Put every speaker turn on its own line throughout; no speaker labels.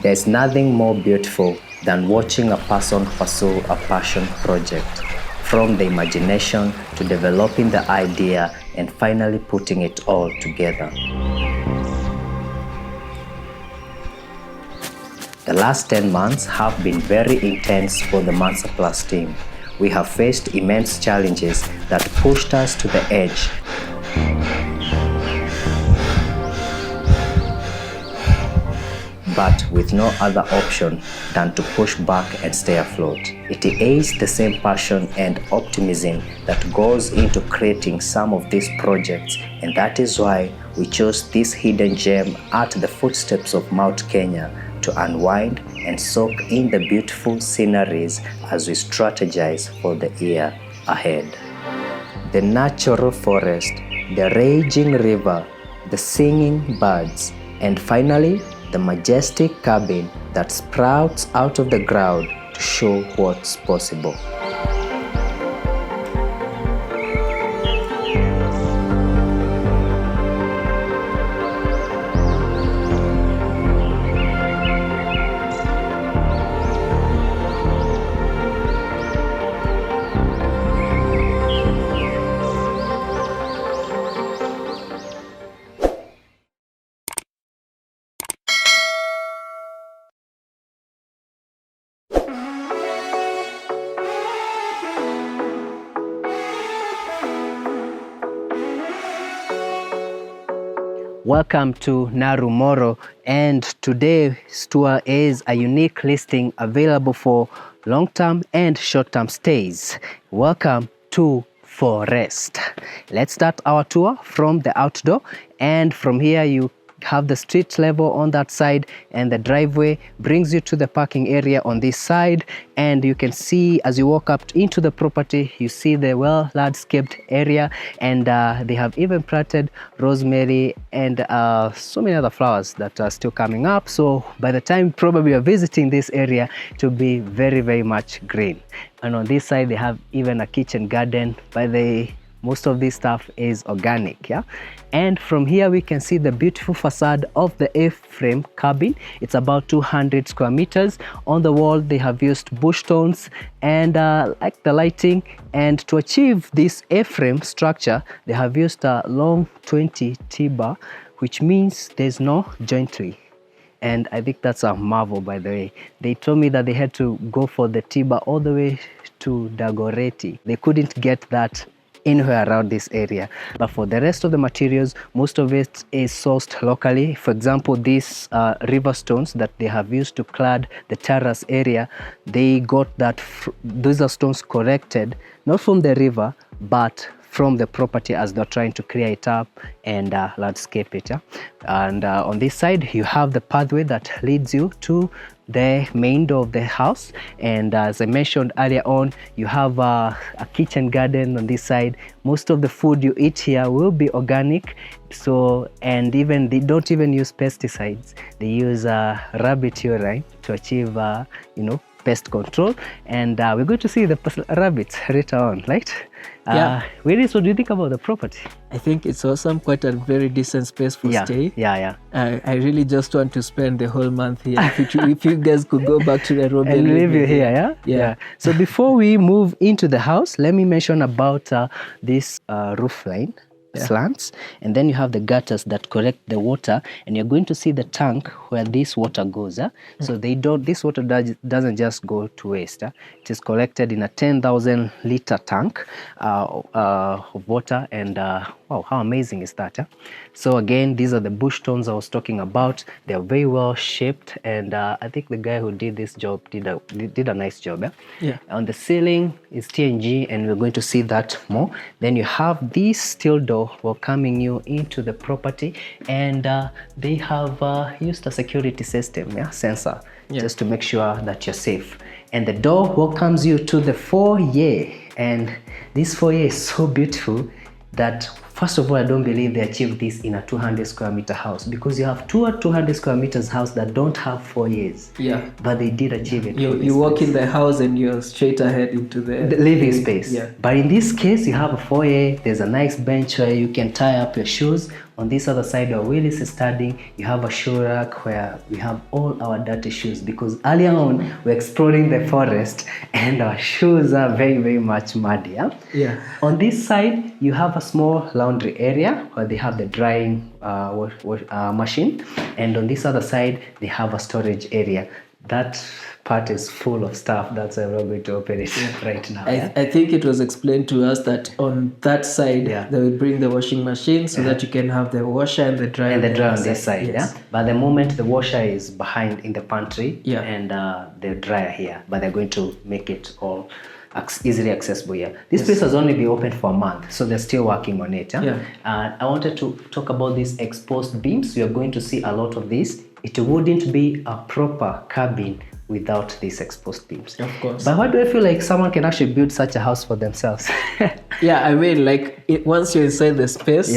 There's nothing more beautiful than watching a person pursue a passion project, from the imagination to developing the idea and finally putting it all together. The last 10 months have been very intense for the Mansa Plus team. We have faced immense challenges that pushed us to the edge. But with no other option than to push back and stay afloat. It is the same passion and optimism that goes into creating some of these projects, and that is why we chose this hidden gem at the footsteps of Mount Kenya to unwind and soak in the beautiful sceneries as we strategize for the year ahead. The natural forest, the raging river, the singing birds, and finally, the majestic cabin that sprouts out of the ground to show what's possible. Welcome to Narumoro, and today's tour is a unique listing available for long-term and short-term stays. Welcome to Forest. Let's start our tour from the outdoor, and from here you have the street level on that side, and the driveway brings you to the parking area on this side. And you can see as you walk up into the property, you see the well landscaped area, and they have even planted rosemary and so many other flowers that are still coming up. So by the time probably you're visiting this area, it will be very, very much green. And on this side, they have even a kitchen garden. Most of this stuff is organic, yeah. And from here we can see the beautiful facade of the A-frame cabin. It's about 200 square meters. On the wall they have used bush tones and like the lighting. And to achieve this A-frame structure, they have used a long 20 T-bar, which means there's no jointry. And I think that's a marvel, by the way. They told me that they had to go for the T-bar all the way to Dagoretti. They couldn't get that anywhere around this area. But for the rest of the materials, most of it is sourced locally. For example, these river stones that they have used to clad the terrace area, they got those are stones collected not from the river but from the property as they're trying to clear it up and landscape it. Yeah? And on this side you have the pathway that leads you to the main door of the house, and as I mentioned earlier on, you have a kitchen garden on this side. Most of the food you eat here will be organic, so and even they don't even use pesticides. They use rabbit urine to achieve pest control, and we're going to see the rabbits later on, right?
Yeah.
Willis, what do you think about the property?
I think it's awesome, quite a very decent space for stay.
Yeah.
I really just want to spend the whole month here. If you guys could go back to Nairobi
and live here, yeah. So before we move into the house, let me mention about this roof line. Slants, and then you have the gutters that collect the water, and you're going to see the tank where this water goes. So this water doesn't just go to waste. It is collected in a 10,000 liter tank of water, and wow, how amazing is that? So again, these are the bush tones I was talking about. They're very well shaped, and I think the guy who did this job did a nice job.
Yeah.
On the ceiling is TNG, and we're going to see that more. Then you have this steel door welcoming you into the property, and they have used a security system, sensor, just to make sure that you're safe. And the door welcomes you to the foyer, and this foyer is so beautiful that First of all, I don't believe they achieved this in a 200 square meter house, because you have two 200 square meters house that don't have foyers.
Yeah.
But they did achieve it.
You walk in the house and you're straight ahead into the
living space.
Yeah.
But in this case, you have a foyer. There's a nice bench where you can tie up your shoes. On this other side where Willis is studying, you have a shoe rack where we have all our dirty shoes, because earlier on we're exploring the forest and our shoes are very, very much muddy.
Yeah.
On this side, you have a small laundry area where they have the drying machine, and on this other side, they have a storage area. That part is full of stuff. That's why we're not going to open it right now.
I think it was explained to us that on that side, they will bring the washing machine so that you can have the washer and the dryer.
And the dryer on this side,
yes.
But at the moment, the washer is behind in the pantry,
Yeah.
and the dryer here. But they're going to make it all easily accessible here. This place has only been open for a month, so they're still working on it.
Yeah.
I wanted to talk about these exposed beams. You're going to see a lot of this. It wouldn't be a proper cabin without these exposed beams.
Of course.
But why do I feel like someone can actually build such a house for themselves?
Yeah, I mean, like once you're inside the space,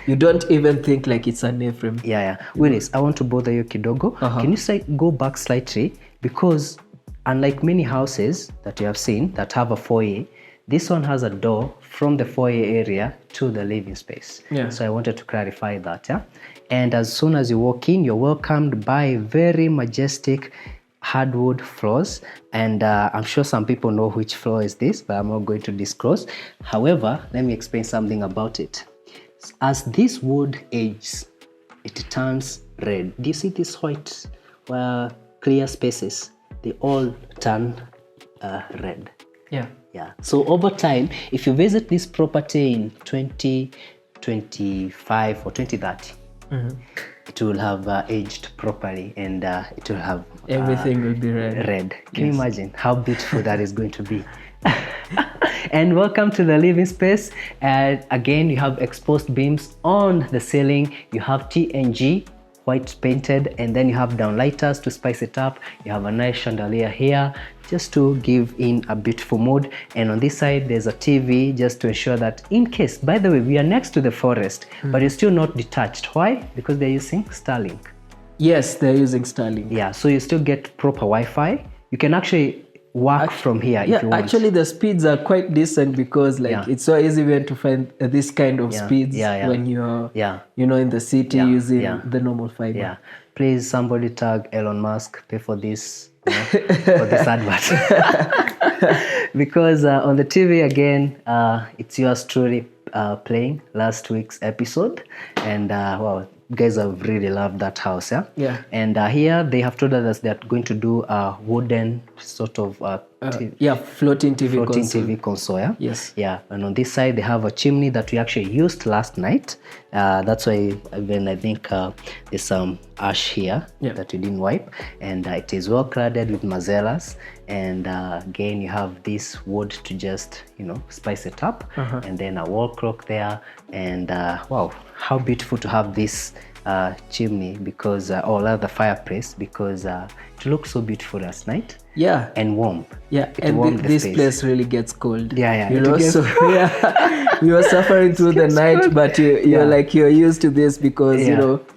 you don't even think like it's an A-frame.
Yeah. Willis, I want to bother you kidogo. Can you go back slightly? Because unlike many houses that you have seen that have a foyer, this one has a door from the foyer area to the living space.
Yeah.
So I wanted to clarify that. And as soon as you walk in, you're welcomed by very majestic hardwood floors, and I'm sure some people know which floor is this, but I'm not going to disclose. However, let me explain something about it. As this wood ages, it turns red. Do you see this white clear spaces? They all turn red.
Yeah.
So over time, if you visit this property in 2025 or 2030, it will have aged properly, and it will have
everything will be red.
Can you imagine how beautiful that is going to be? And welcome to the living space. And again, you have exposed beams on the ceiling. You have TNG white painted, and then you have downlighters to spice it up. You have a nice chandelier here just to give in a beautiful mood, and on this side there's a TV just to ensure that in case, by the way, we are next to the forest, but you're still not detached. Why? Because they're using Starlink.
Yes, they're using Starlink.
Yeah, so you still get proper Wi-Fi. You can actually work from here if you want.
Actually the speeds are quite decent, because it's so easy when to find this kind of speeds when you're in the city using the normal fiber. Please, somebody tag Elon Musk, pay for this for this advert. Because on the TV again, it's yours truly playing last week's episode, and wow, you guys have really loved that house. And here they have told us they're going to do a wooden sort of floating TV console. Yes.
And on this side they have a chimney that we actually used last night. That's why even I think there's some ash here that we didn't wipe, and it is well cladded with mazellas, and again you have this wood to just spice it up, and then a wall clock there, and wow, how beautiful to have this chimney, because or rather fireplace, because it looks so beautiful last night. And warm.
And this place really gets cold.
So
we were suffering through the night, but you're used to this, because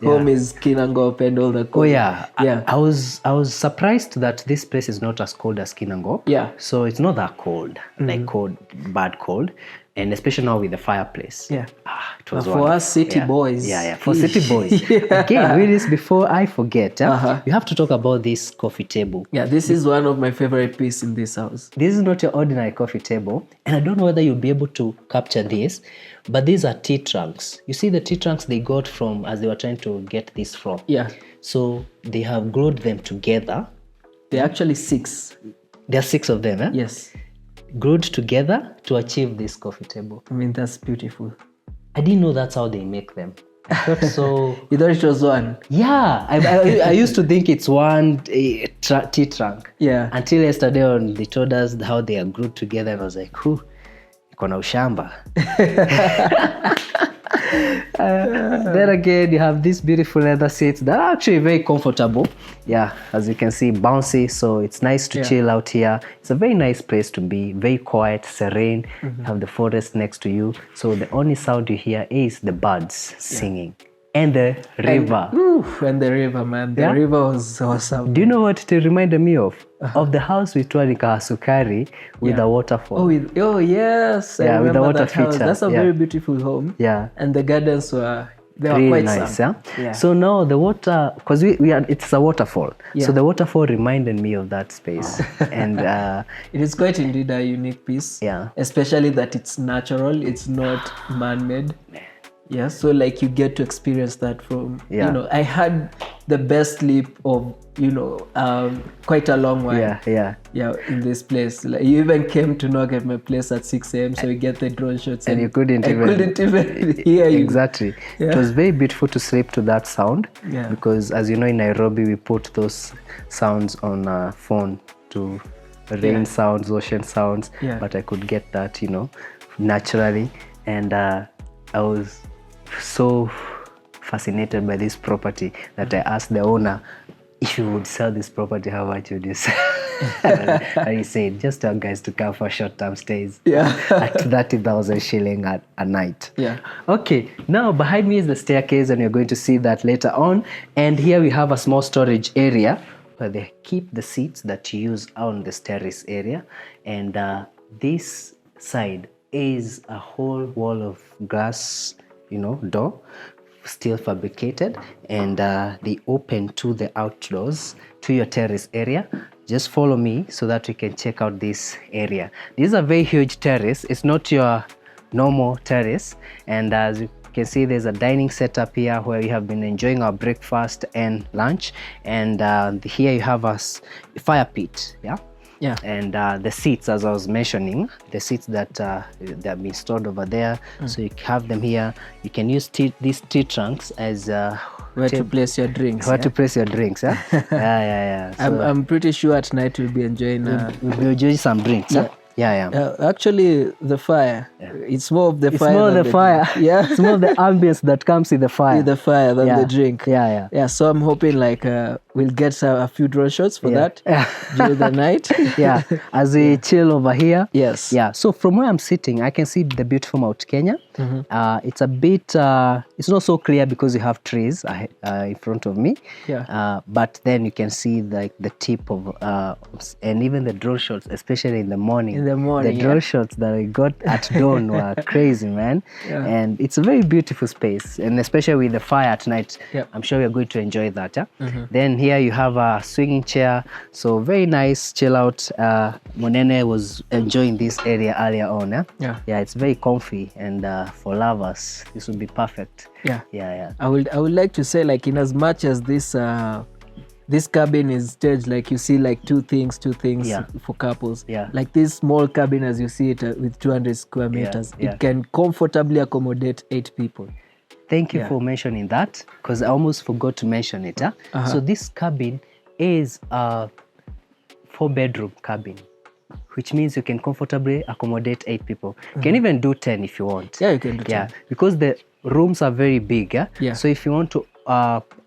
home is Kinangop and all the cold.
I was surprised that this place is not as cold as Kinangop. So it's not that cold, like bad cold. And especially now with the fireplace.
It
was
for us city boys.
For city boys. Again, Willis, before I forget, you have to talk about this coffee table.
This is one of my favorite pieces in this house.
This is not your ordinary coffee table, and I don't know whether you'll be able to capture this, but these are tea trunks. You see the tea trunks they got from as they were trying to get this from. So they have glued them together.
They're actually 6.
There are 6 of them,
Yes.
Glued together to achieve this coffee table.
I mean, that's beautiful.
I didn't know that's how they make them. I thought so.
You thought it was one?
I used to think it's one tea trunk. Until yesterday on, they told us how they are glued together, and I was like, iko na ushamba.
Then again, you have these beautiful leather seats that are actually very comfortable. Yeah, as you can see, bouncy. So it's nice to chill out here. It's a very nice place to be. Very quiet, serene. You have the forest next to you. So the only sound you hear is the birds singing. And the river.
And the river, man. The river was awesome.
Do you know what it reminded me of? Of the house we tour in Sukari with a waterfall.
Oh, yes.
Yeah, with the water
that house.
feature.
That's a very beautiful home.
Yeah.
And the gardens were
Really
quite
nice,
some.
yeah? So now the water, because it's a waterfall.
Yeah.
So the waterfall reminded me of that space. And
it is quite indeed a unique piece.
Yeah.
Especially that it's natural, it's not man-made. Yeah, so like you get to experience that from, I had the best sleep of, quite a long while.
Yeah,
in this place. Like you even came to knock at my place at 6 a.m. so you get the drone shots.
And you couldn't even
hear you.
Exactly. Yeah. It was very beautiful to sleep to that sound.
Yeah.
Because as you know, in Nairobi, we put those sounds on our phone to rain sounds, ocean sounds.
Yeah.
But I could get that, naturally. And I was so fascinated by this property that I asked the owner, if you would sell this property, how much would you sell? And he said, just tell guys to come for short-term stays at 30,000 shilling a night.
Yeah.
Okay, now behind me is the staircase, and you're going to see that later on. And here we have a small storage area where they keep the seats that you use on the terrace area. And this side is a whole wall of glass, door, still fabricated, and they open to the outdoors, to your terrace area. Just follow me so that we can check out this area. This is a very huge terrace. It's not your normal terrace, and as you can see, there's a dining setup here where we have been enjoying our breakfast and lunch, and here you have a fire pit.
Yeah.
And the seats, as I was mentioning, the seats that have been stored over there. So you have them here. You can use these tea trunks as
where to place your drinks.
To place your drinks, yeah. Yeah.
So I'm pretty sure at night we'll be enjoying.
We'll be enjoying some drinks. Yeah.
Actually, the fire. It's more of the fire.
It's more of the fire.
Yeah.
It's more of the ambience that comes with the fire.
With the fire than the drink.
Yeah.
So I'm hoping we'll get a few drone shots for that during the night.
Yeah. As we chill over here.
Yes.
Yeah. So from where I'm sitting, I can see the beautiful Mount Kenya. It's a bit. It's not so clear because you have trees in front of me.
Yeah.
But then you can see like the tip of and even the drone shots, especially in the morning. The drone shots that I got at dawn were crazy, man.
Yeah.
And it's a very beautiful space, and especially with the fire at night.
Yep.
I'm sure we're going to enjoy that. Then here you have a swinging chair, so very nice, chill out. Monene was enjoying this area earlier on. Yeah, it's very comfy, and for lovers, this would be perfect. Yeah.
I would like to say, in as much as this cabin is staged, you see two things for couples. Like this small cabin, as you see it with 200 square meters, it can comfortably accommodate 8 people.
Thank you for mentioning that, because I almost forgot to mention it. So this cabin is a 4-bedroom cabin, which means you can comfortably accommodate 8 people. You can even do 10 if you want.
Yeah, you can do 10.
Because the rooms are very big. So if you want to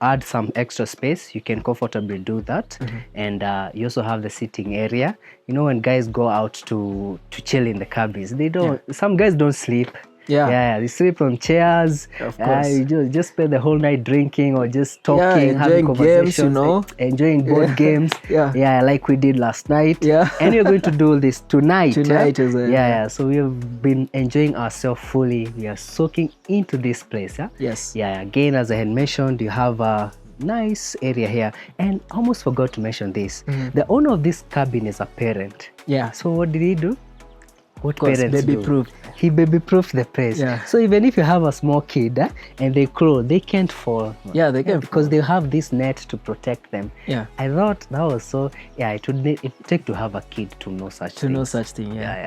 add some extra space, you can comfortably do that. And you also have the sitting area. When guys go out to chill in the cabins, they don't. Some guys don't sleep. They sleep on chairs.
Of course.
You just spend the whole night drinking or just talking, having
enjoying
conversations,
games,
enjoying board games. Like we did last night. And we're going to do this tonight.
Tonight as well.
So we have been enjoying ourselves fully. We are soaking into this place.
Yes.
Again, as I had mentioned, you have a nice area here, and I almost forgot to mention this. The owner of this cabin is a parent. So what did he do? What parents
baby-proof.
He baby-proofed the place. So even if you have a small kid and they crawl, they can't fall.
They can't
because they have this net to protect them. I thought that was so. It would take to have a kid to know such thing.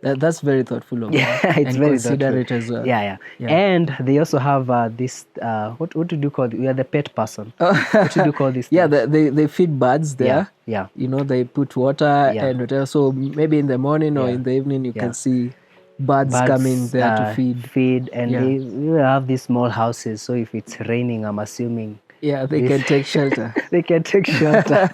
That's very thoughtful of
it's
and
very
considerate
thoughtful.
as well.
And they also have this. What do you call it? You are the pet person. What do you call this?
They feed birds there.
Yeah.
They put water and whatever. So maybe in the morning or in the evening you can see birds coming there to
feed, and they will have these small houses. So if it's raining, I'm assuming
they can take shelter.
They can take shelter.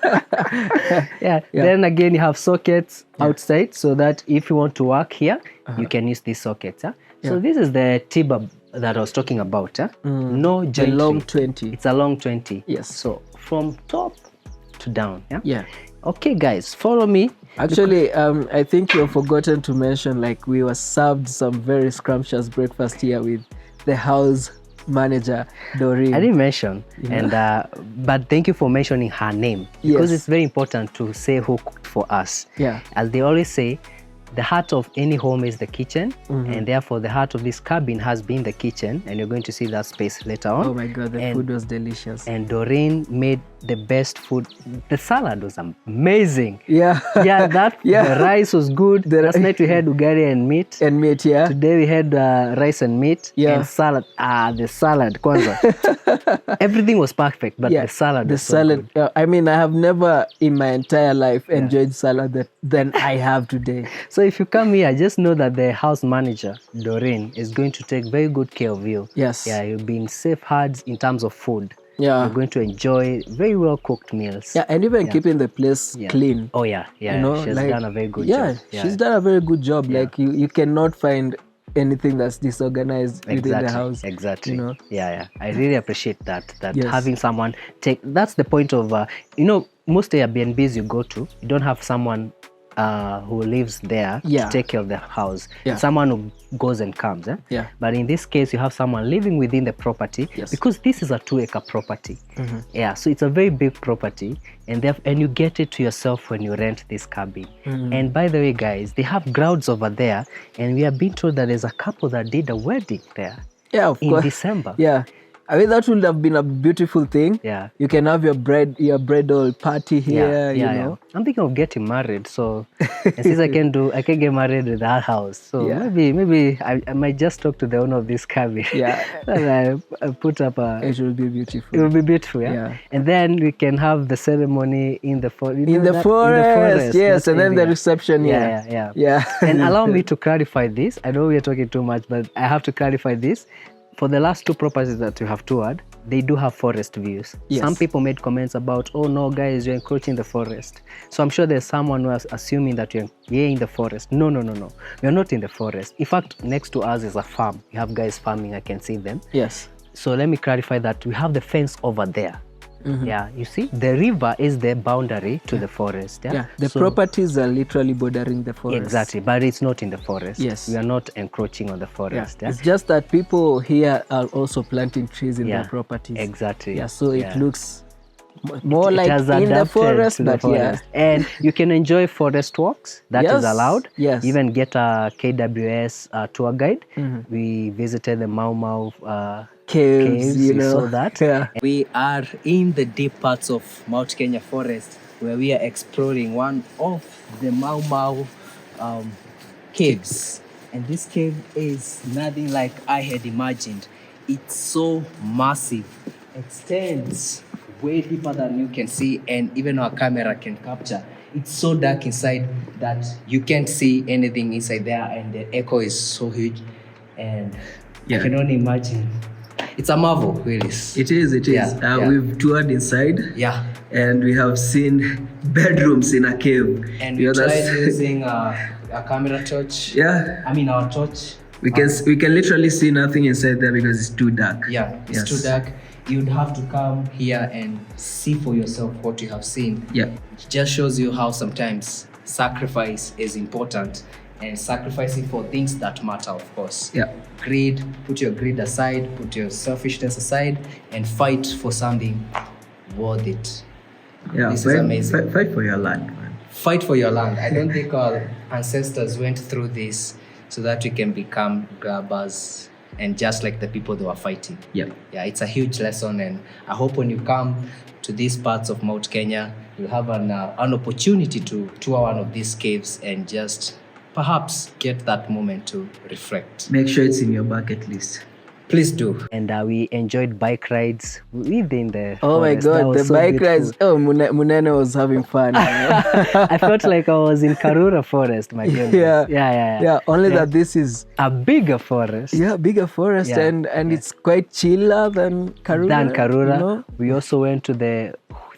Then again, you have sockets outside, so that if you want to work here, you can use these sockets. So this is the T-bar that I was talking about. No jointry.
A long 20.
It's a long 20.
Yes.
So from top to down.
Yeah.
Okay, guys, follow me.
Actually, I think you've forgotten to mention, like, we were served some very scrumptious breakfast here with the house manager, Doreen.
I didn't mention, and but thank you for mentioning her name, because it's very important to say who cooked for us.
Yeah.
As they always say, the heart of any home is the kitchen, and therefore the heart of this cabin has been the kitchen, and you're going to see that space later on.
Oh my God, the food was delicious.
And Doreen made the best food. The salad was amazing.
Yeah.
The rice was good. Last night we had ugari and meat. Today we had rice and meat and salad. The salad, kwanza. Everything was perfect, but the salad was so good.
I mean, I have never in my entire life enjoyed salad than I have today.
So if you come here, just know that the house manager, Doreen, is going to take very good care of you.
Yes.
Yeah, you'll be in safe hands in terms of food.
Yeah.
You're going to enjoy very well cooked meals.
Yeah, and even keeping the place clean.
Oh yeah.
You know,
she's done a very good job.
Yeah, she's done a very good job. Yeah. Like you cannot find anything that's disorganized within the house.
Exactly.
You know?
Yeah. I really appreciate that having someone that's the point of most Airbnbs you go to, you don't have someone who lives there to take care of the house. Someone who goes and comes. But in this case, you have someone living within the property because this is a 2-acre property. So it's a very big property, and you get it to yourself when you rent this cabin. And by the way, guys, they have grounds over there, and we have been told that there's a couple that did a wedding there.
Yeah, of course.
In December.
Yeah. I mean, that would have been a beautiful thing.
Yeah.
You can have your bridal party here, you know.
I'm thinking of getting married, so and since I can get married with our house. So maybe I might just talk to the owner of this cabin.
Yeah.
And I put up
it will be beautiful.
It will be beautiful, yeah. And then we can have the ceremony in the forest.
In the forest, yes, and then the reception.
Yeah. And allow me to clarify this. I know we are talking too much, but I have to clarify this. For the last 2 properties that you have toured, they do have forest views.
Yes.
Some people made comments about, oh no, guys, you're encroaching the forest. So I'm sure there's someone who is assuming that you're in the forest. No. We're not in the forest. In fact, next to us is a farm. We have guys farming. I can see them.
Yes.
So let me clarify that we have the fence over there. Yeah, you see, the river is the boundary to the forest.
The properties are literally bordering the forest.
Exactly, but it's not in the forest.
Yes.
We are not encroaching on the forest.
It's just that people here are also planting trees in their properties.
Exactly.
Yeah, so it looks more like in the forest, but
and you can enjoy forest walks. That is allowed.
Yes.
Even get a KWS tour guide. We visited the Mau Mau
caves, you know.
Saw that. We are in the deep parts of Mount Kenya forest, where we are exploring one of the Mau Mau caves. And this cave is nothing like I had imagined. It's so massive, extends way deeper than you can see, and even our camera can capture. It's so dark inside that you can't see anything inside there, and the echo is so huge, and I can only imagine. It's a marvel, really.
It is. We've toured inside.
Yeah.
And we have seen bedrooms in a cave.
And we tried using a camera torch.
Yeah.
I mean, our torch.
We can literally see nothing inside there because it's too dark.
Yeah, it's too dark. You'd have to come here and see for yourself what you have seen.
Yeah.
It just shows you how sometimes sacrifice is important, and sacrificing for things that matter, of course.
Yeah.
Greed, put your greed aside, put your selfishness aside, and fight for something worth it.
Yeah,
this is amazing.
Fight for your land, man.
Fight for your land. I don't think our ancestors went through this so that we can become grabbers and just like the people they were fighting.
Yeah,
it's a huge lesson, and I hope when you come to these parts of Mount Kenya, you'll have an opportunity to tour one of these caves and just perhaps get that moment to reflect.
Make sure it's in your bucket list.
Please do. And we enjoyed bike rides within the
Oh
forest.
my God, the so bike beautiful. Rides. Oh, Munene was having fun.
I felt like I was in Karura Forest, my goodness. Yeah.
Only that this is
a bigger forest.
Yeah, bigger forest, and it's quite chiller than Karura. You know?
We also went to the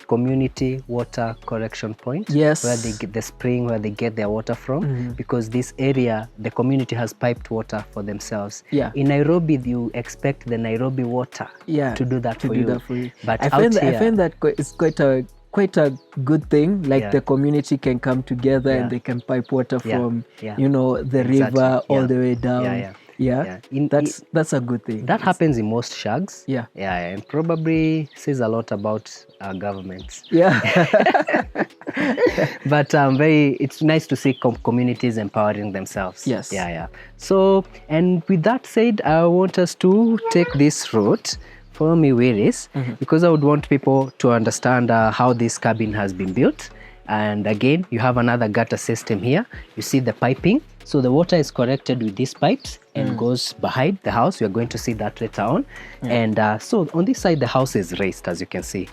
community water collection point,
yes,
where they get the spring where they get their water from, because this area, the community has piped water for themselves. In Nairobi, you expect the Nairobi water to do that for you. But
I find that it's quite a good thing. Like the community can come together and they can pipe water from the river all the way down. That's a good thing.
That happens in most shags. And probably says a lot about our governments. But it's nice to see communities empowering themselves.
Yes.
So, and with that said, I want us to take this route. Follow me, Willis, because I would want people to understand how this cabin has been built. And again, you have another gutter system here. You see the piping. So the water is collected with these pipes and goes behind the house. We are going to see that later on. And so on this side, the house is raised, as you can see.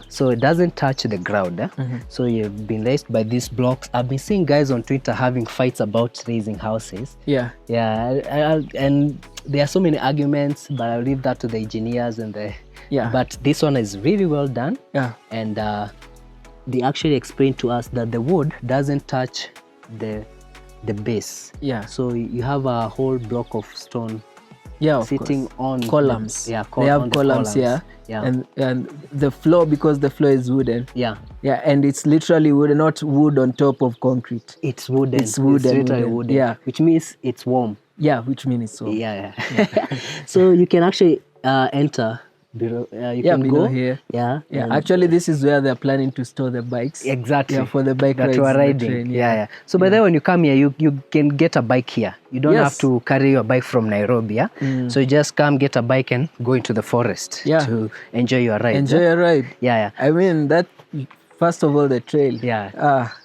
So it doesn't touch the ground. So you've been raised by these blocks. I've been seeing guys on Twitter having fights about raising houses. And there are so many arguments, but I'll leave that to the engineers and the... But this one is really well done. And they actually explained to us that the wood doesn't touch the base. So you have a whole block of stone sitting on
columns.
They
have columns. And the floor, because the floor is wooden. And it's literally wooden, not wood on top of concrete.
It's wooden.
It's literally
wooden. Which means it's warm.
Which means it's warm.
So you can actually enter below. You can
below
go
here. Actually, this is where they're planning to store the bikes.
Exactly.
For the bike rides.
That you are riding. So by the way, when you come here, you can get a bike here. You don't have to carry your bike from Nairobi. So you just come, get a bike and go into the forest to enjoy your ride.
Enjoy your ride. I mean, that, first of all, the trail.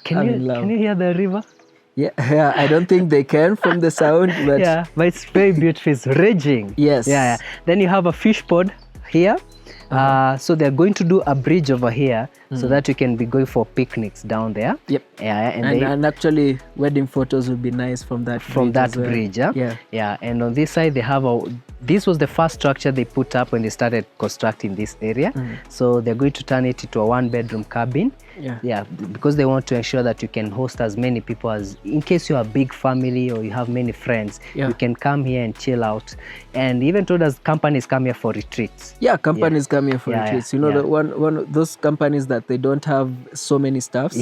Can you hear the river?
I don't think they can from the sound. But
but it's very beautiful. It's raging. Then you have a fish pond here. So they're going to do a bridge over here so that you can be going for picnics down there.
And actually wedding photos would be nice from that
bridge. And on this side they have this was the first structure they put up when they started constructing this area. So they're going to turn it into a 1-bedroom cabin. Because they want to ensure that you can host as many people as, in case you're a big family or you have many friends, you can come here and chill out. And even told us companies come here for retreats.
Companies come here for retreats. You know, the one of those companies that they don't have so many staffs.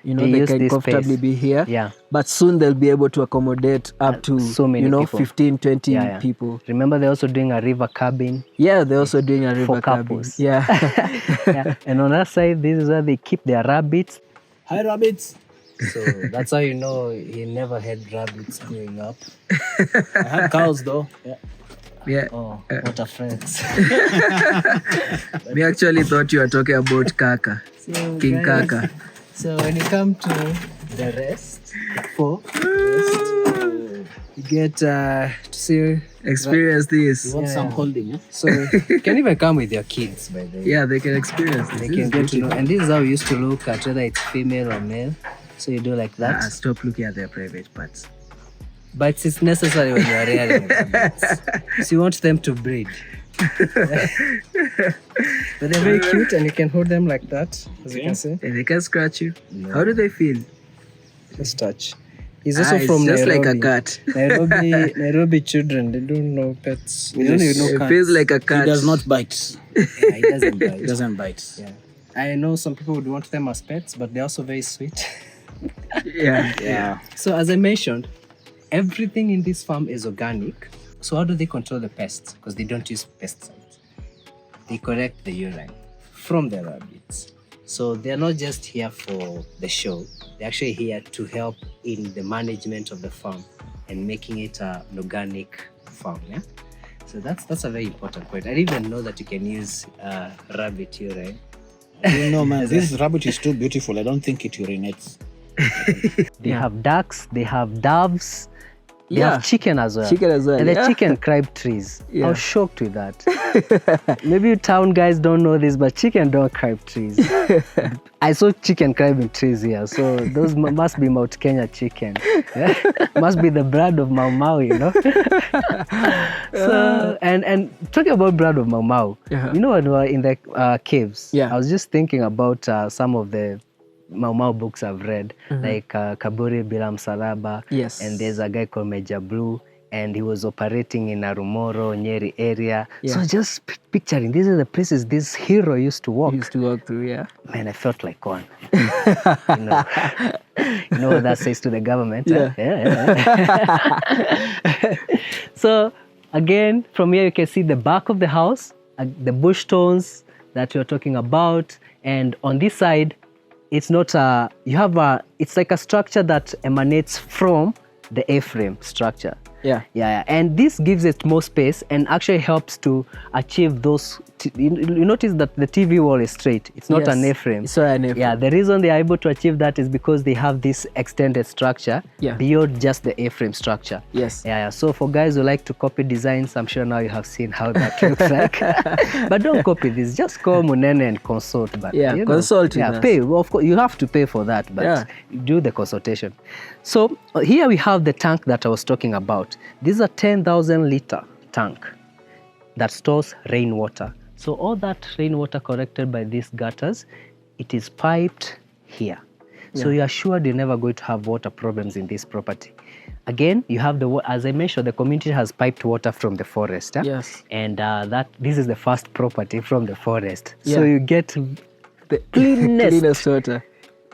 You know, they can comfortably be here. But soon they'll be able to accommodate up to so many people. 15, 20 people.
Remember, they're also doing a river cabin.
They're also doing a river
for
cabin.
Couples. And on that side, this is where they keep their rabbits.
Hi, rabbits.
So that's how you know he never had rabbits growing up.
I had cows though.
Oh, what a friends.
We actually thought you were talking about Kaka.
So,
King
guys,
Kaka.
So when you come to the rest, you get to see,
experience this.
You want some holding?
So you can even come with your kids, by the way.
They can experience this.
They can get to know. And this is how we used to look at whether it's female or male. So you do like that.
Stop looking at their private parts.
But it's necessary when you are rearing rabbits. So you want them to breed. But they're very cute and you can hold them like that, as you can see.
And they can scratch you. No. How do they feel?
Just touch. He's also from
just
Nairobi.
Like a cat.
Nairobi children, they don't know pets. They don't even know cats.
It feels like a cat.
He does not bite.
He doesn't bite.
He doesn't bite.
I know some people would want them as pets, but they're also very sweet. So as I mentioned, everything in this farm is organic. So how do they control the pests? Because they don't use pesticides. They collect the urine from the rabbits. So they're not just here for the show. They're actually here to help in the management of the farm and making it an organic farm. So that's a very important point. I didn't even know that you can use rabbit urine.
No, man, this rabbit is too beautiful. I don't think it urinates.
They have ducks, they have doves, They have chicken as well.
Chicken as well.
And the chicken crab trees. I was shocked with that. Maybe you town guys don't know this, but chicken don't crab trees. I saw chicken crabbing trees here, so those must be Mount Kenya chicken. Must be the blood of Mau Mau, you know. So and talking about blood of Mau Mau, you know when we were in the caves, I was just thinking about some of the Mau Mau books I've read, like Kaburi Bila Msalaba, and there's a guy called Major Blue, and he was operating in Narumoro, Nyeri area. So just picturing, these are the places this hero used to walk.
Through,
Man, I felt like one. You know what that says to the government? So again, from here you can see the back of the house, the bush stones that you're talking about, and on this side, it's not it's like a structure that emanates from the A-frame structure. And this gives it more space and actually helps to achieve those. You notice that the TV wall is straight. It's not an A-frame.
It's not an A-frame.
Yeah, the reason they are able to achieve that is because they have this extended structure beyond just the A-frame structure. So for guys who like to copy designs, I'm sure now you have seen how that looks like. But don't copy this. Just call Munene and consult. But
consult.
Pay. Well, of course, you have to pay for that, but do the consultation. So here we have the tank that I was talking about. This is a 10,000 liter tank that stores rainwater. So all that rainwater collected by these gutters, it is piped here. So you are sure you're never going to have water problems in this property. Again, you have as I mentioned, the community has piped water from the forest. And this is the first property from the forest. So you get the
cleanest water.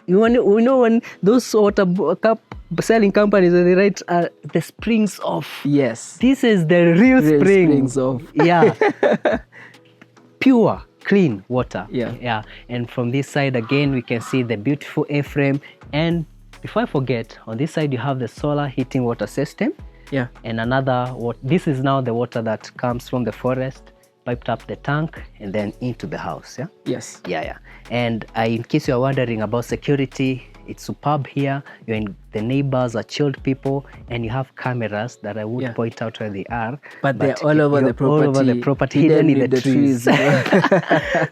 We know when those water selling companies, they write the springs of. This is the real springs
of.
Pure, clean water. And from this side again, we can see the beautiful A-frame. And before I forget, on this side you have the solar heating water system. And another, this is now the water that comes from the forest, piped up the tank, and then into the house. And in case you are wondering about security, it's superb here. The neighbors are chilled people, and you have cameras that I won't point out where they are.
But they're all over the property.
All over the property, hidden in the trees.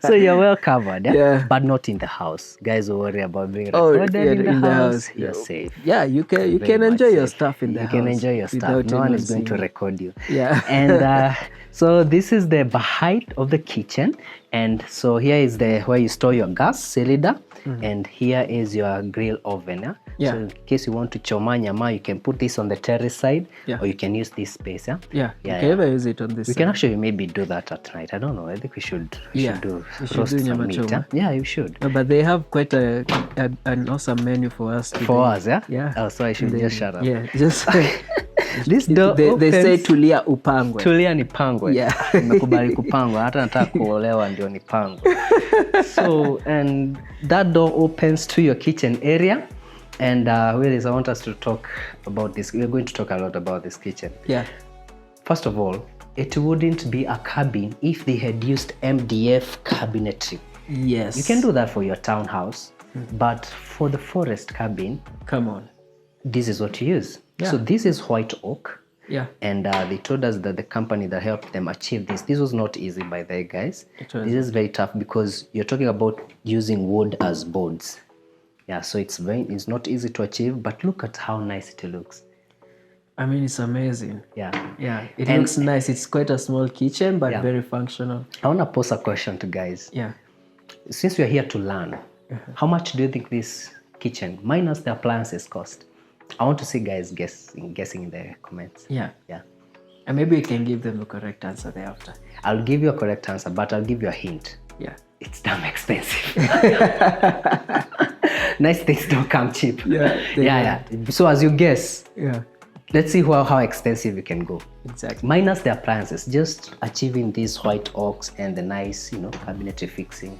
So you're well covered, but not in the house. Guys who worry about being recorded in the house. You're safe.
You can enjoy your stuff in the house.
You can enjoy your stuff. No one is going to record you. And so this is the height of the kitchen. And so here is where you store your gas cylinder. And here is your grill oven. So in case you want to choma nyama, you can put this on the terrace side, or you can use this space.
You can ever use it on this
We
side.
can actually maybe do that at night. I don't know. I think we should do roast some meat. Yeah, you should.
No, but they have quite an awesome menu for us today.
For us,
Yeah.
Oh, so I should just shut up.
Just
This door
they say tulia upangwe.
Tulia nipangwe. Nimekubali kupangwa. Hata nataka kuolewa ndio nipangwe. So, and that door opens to your kitchen area. And Willis, I want us to talk about this. We're going to talk a lot about this kitchen. First of all, it wouldn't be a cabin if they had used MDF cabinetry. You can do that for your townhouse, but for the forest cabin,
come on,
this is what you use. So this is white oak. And they told us that the company that helped them achieve this was not easy, by the way, guys. This is very tough because you're talking about using wood as boards. So it's not easy to achieve, but look at how nice it looks.
I mean, it's amazing. It looks nice. It's quite a small kitchen, but very functional.
I want to pose a question to guys. Since we're here to learn, how much do you think this kitchen, minus the appliances, cost? I want to see guys guessing in the comments.
And maybe we can give them the correct answer thereafter.
I'll give you a correct answer, but I'll give you a hint. It's damn expensive. Nice things don't come cheap. So as you guess, let's see how expensive you can go.
Exactly.
Minus the appliances, just achieving these white oaks and the nice, cabinetry fixing.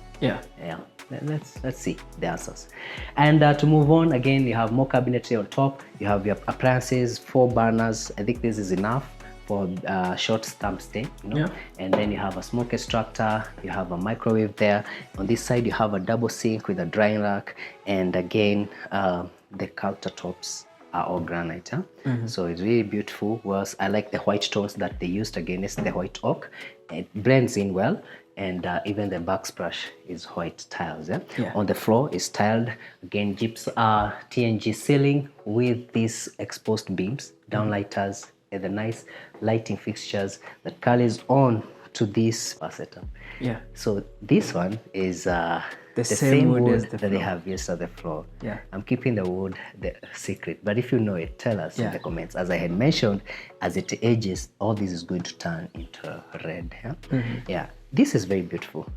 Let's see the answers. And to move on, again, you have more cabinetry on top. You have your appliances, 4 burners. I think this is enough for short stamp stay, And then you have a smoke extractor, you have a microwave there. On this side, you have a double sink with a drying rack, and again, the countertops are all granite. So it's really beautiful. Whereas I like the white tones that they used against the white oak. It blends in well, and even the backsplash is white tiles. On the floor is tiled again, TNG ceiling with these exposed beams, downlighters, and the nice lighting fixtures that carries on to this setup.
Yeah.
So this one is the
same wood as
that they have used on the floor.
Yeah.
I'm keeping the wood the secret, but if you know it, tell us in the comments. As I had mentioned, as it ages, all this is going to turn into red. Yeah. This is very beautiful.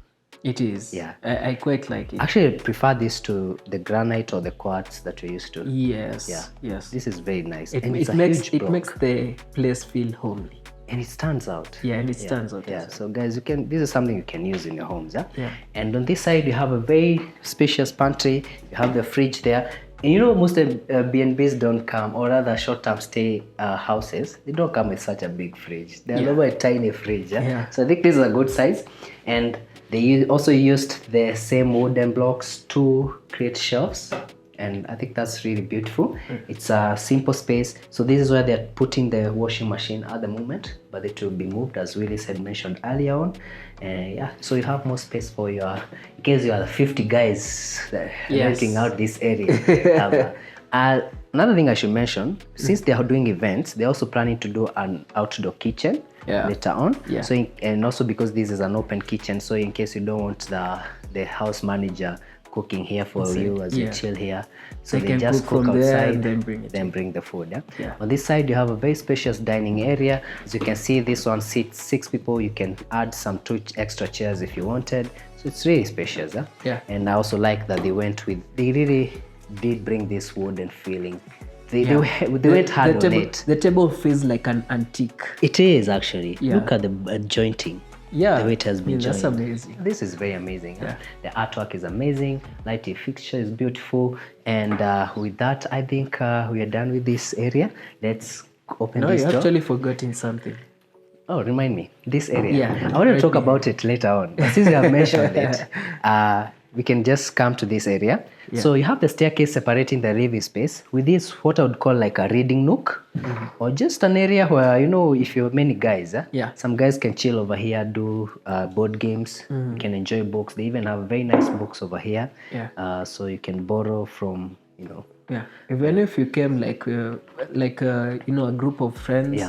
It is.
Yeah.
I quite like it.
Actually, I prefer this to the granite or the quartz that we're used to.
Yes.
Yeah.
Yes.
This is very nice.
It,
and
it
it's a
makes
huge
it
block.
makes the place feel homely.
And it stands out.
Yeah, and it stands out.
Yeah, so guys, this is something you can use in your homes.
Yeah.
And on this side, you have a very spacious pantry. You have the fridge there. And you know, most B&Bs don't come, or rather short-term stay houses, they don't come with such a big fridge. They're over a tiny fridge. So I think this is a good size. And they also used the same wooden blocks to create shelves. And I think that's really beautiful. It's a simple space. So this is where they're putting the washing machine at the moment, but it will be moved, as Willis had mentioned earlier on. So you have more space for your, in case you are 50 guys renting out this area. Another thing I should mention, since they are doing events, they're also planning to do an outdoor kitchen later on. So and also because this is an open kitchen, so in case you don't want the house manager cooking here for you as you chill here, so they just cook outside and then bring the food. On this side, you have a very spacious dining area. As you can see, this one seats 6 people. You can add some 2 extra chairs if you wanted, so it's really spacious. And I also like that they really did bring this wooden feeling. They went hard on it.
The table feels like an antique.
It is actually. Look at the jointing. The way it has been joined.
That's amazing.
This is very amazing. The artwork is amazing. Lighting fixture is beautiful. And with that, I think we are done with this area. Let's open this door.
No, you're actually forgetting something.
Oh, remind me. This area. I want to talk about it later on. But since you have mentioned it, we can just come to this area. So you have the staircase separating the living space with this, what I would call like a reading nook, or just an area where, you know, if you're many guys, some guys can chill over here, do board games, you can enjoy books. They even have very nice books over here. So you can borrow from, you know.
Even if you came like you know, a group of friends.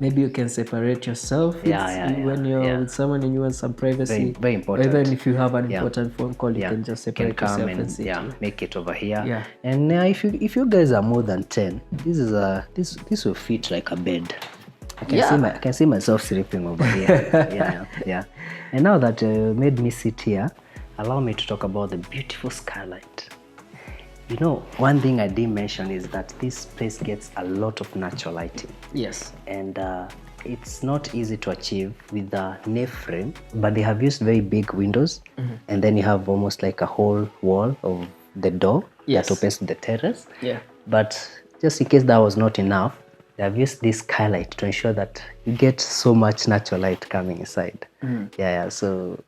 Maybe you can separate yourself when you're with someone and you want some privacy.
Very important.
Or even if you have an important phone call, you can just separate yourself and sit.
Make it over here. And if you guys are more than 10, this will fit like a bed. I can see myself sleeping over here. And now that made me sit here, allow me to talk about the beautiful skylight. You know, one thing I didn't mention is that this place gets a lot of natural lighting. And it's not easy to achieve with the nave frame, but they have used very big windows. And then you have almost like a whole wall of the door that opens to the terrace. But just in case that was not enough, they have used this skylight to ensure that you get so much natural light coming inside. So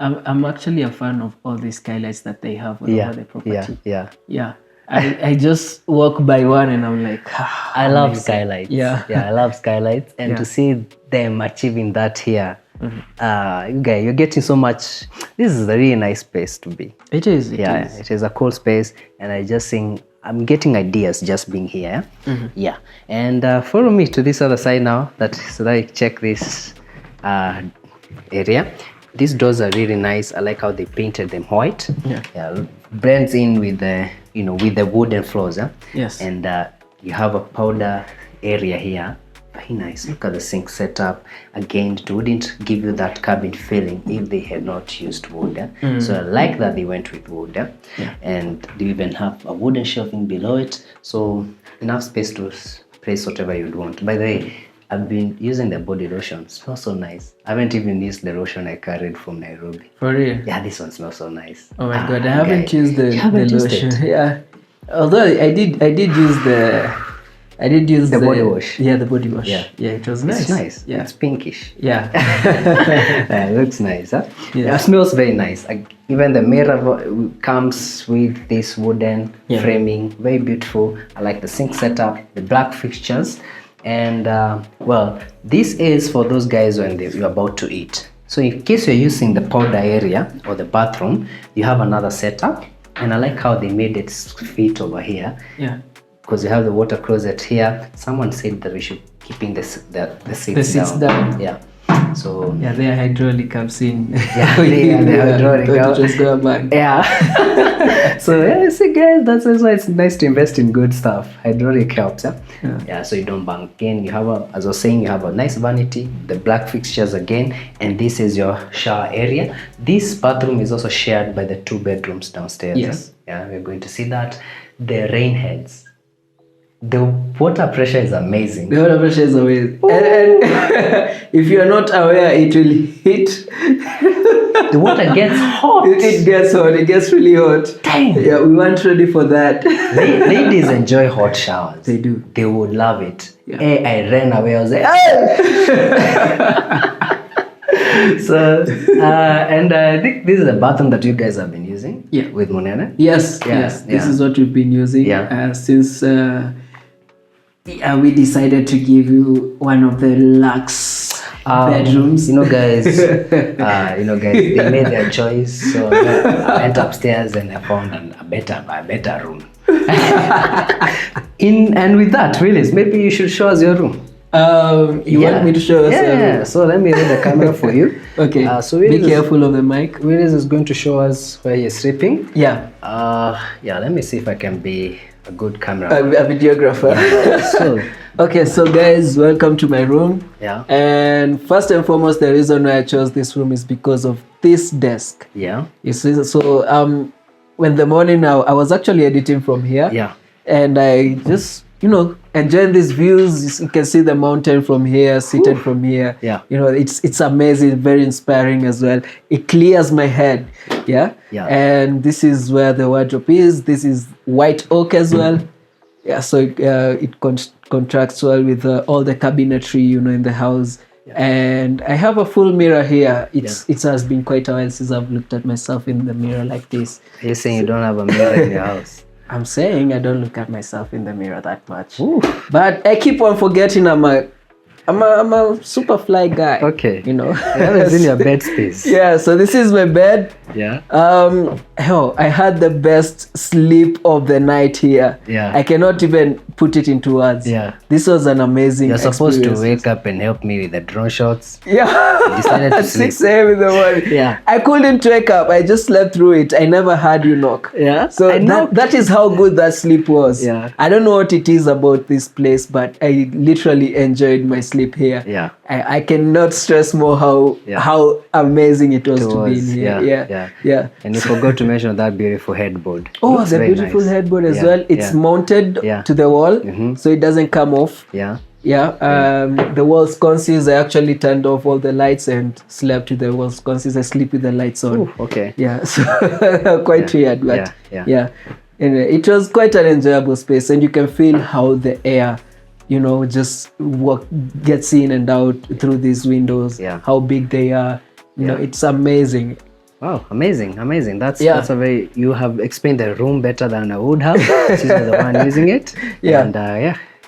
I'm actually a fan of all these skylights that they have all over the property. I just walk by one and I'm like,
I love skylights. I love skylights, and to see them achieving that here, you're getting so much. This is a really nice place to be.
It is.
It is a cool space, and I'm getting ideas just being here. And follow me to this other side now, so that I check this area. These doors are really nice. I like how they painted them white. Blends in with the with the wooden floors. And you have a powder area here. Very nice. Look at the sink setup. Again, it wouldn't give you that cabin feeling if they had not used wood. So I like that they went with wood. And they even have a wooden shelving below it. So enough space to place whatever you'd want. By the way, I've been using the body lotion. It smells so nice. I haven't even used the lotion I carried from Nairobi.
For real?
Yeah, this one smells so nice.
Oh my god, I haven't used the lotion. Although I did use I did use
the body wash.
Yeah, the body wash.
Yeah,
it was nice.
It's nice.
Yeah,
it's pinkish.
Yeah,
It looks nice. Huh? Yeah, it smells very nice. Even the mirror comes with this wooden framing, very beautiful. I like the sink setup, the black fixtures, and well, this is for those guys when you're about to eat. So in case you're using the powder area or the bathroom, you have another setup. And I like how they made it fit over here.
Yeah.
Because you have the water closet here. Someone said that we should keeping the seats
down.
Yeah. So
yeah, their hydraulic comes in.
Yeah, the hydraulic.
Just go back.
Yeah. So yeah, see guys, that's why it's nice to invest in good stuff. Hydraulic helps. Yeah. So you don't bang again. You have as I was saying, you have a nice vanity, the black fixtures again, and this is your shower area. This bathroom is also shared by the 2 bedrooms downstairs.
Yes.
Yeah, we're going to see that. The rain heads. The water pressure is amazing.
The water pressure is amazing. And if you are not aware, it will hit.
The water gets hot.
It gets hot. It gets really hot.
Dang.
Yeah, we weren't ready for that.
Ladies enjoy hot showers.
They do.
They would love it.
Yeah.
Hey, I ran away. I was like, hey! So, and I think this is the bathroom that you guys have been using.
Yeah.
With Monene.
Yes. This is what we've been using.
Yeah.
Since we decided to give you one of the luxe bedrooms.
Guys, they made their choice. So I went upstairs and I found a better room. And with that, Willis, maybe you should show us your room.
You want me to show us?
Yeah. So let me hold the camera for you.
Okay.
So
be careful of the mic.
Willis is going to show us where he's sleeping.
Yeah.
Let me see if I can be a good camera.
A videographer. Okay, so guys, welcome to my room.
Yeah.
And first and foremost, the reason why I chose this room is because of this desk.
Yeah.
You see, so when the morning I was actually editing from here.
Yeah.
And I just, enjoying these views. You can see the mountain from here, seated from here.
Yeah.
It's amazing, very inspiring as well. It clears my head. Yeah.
Yeah.
And this is where the wardrobe is. This is white oak as well. Yeah. So it contracts well with all the cabinetry, in the house. Yeah. And I have a full mirror here. It has been quite a while since I've looked at myself in the mirror like this.
Are you saying you don't have a mirror in your house?
I'm saying I don't look at myself in the mirror that much. Ooh. But I keep on forgetting I'm a super fly guy.
Okay.
You
haven't seen your bed space.
Yeah, so this is my bed.
Yeah.
I had the best sleep of the night here.
Yeah.
I cannot even put it into words.
Yeah.
This was an amazing
You're supposed to wake up and help me with the drone shots.
Yeah.
You decided to sleep.
6 a.m. in the morning.
Yeah.
I couldn't wake up. I just slept through it. I never had you knock.
Yeah.
So that is how good that sleep was.
Yeah.
I don't know what it is about this place, but I literally enjoyed my sleep here.
Yeah.
I cannot stress more how amazing it was to be in here. Yeah.
And you forgot to mention that beautiful headboard.
Oh, the beautiful headboard as well. It's mounted to the wall, so it doesn't come off.
Yeah.
The wall sconces, I actually turned off all the lights and slept with the wall sconces. I sleep with the lights on.
Ooh, okay.
Yeah, so quite weird, but
yeah.
Anyway, it was quite an enjoyable space, and you can feel how the air, just gets in and out through these windows.
Yeah.
How big they are. It's amazing.
Wow, amazing. That's a very, you have explained the room better than I would have. Since you're the one using it.
Yeah.
And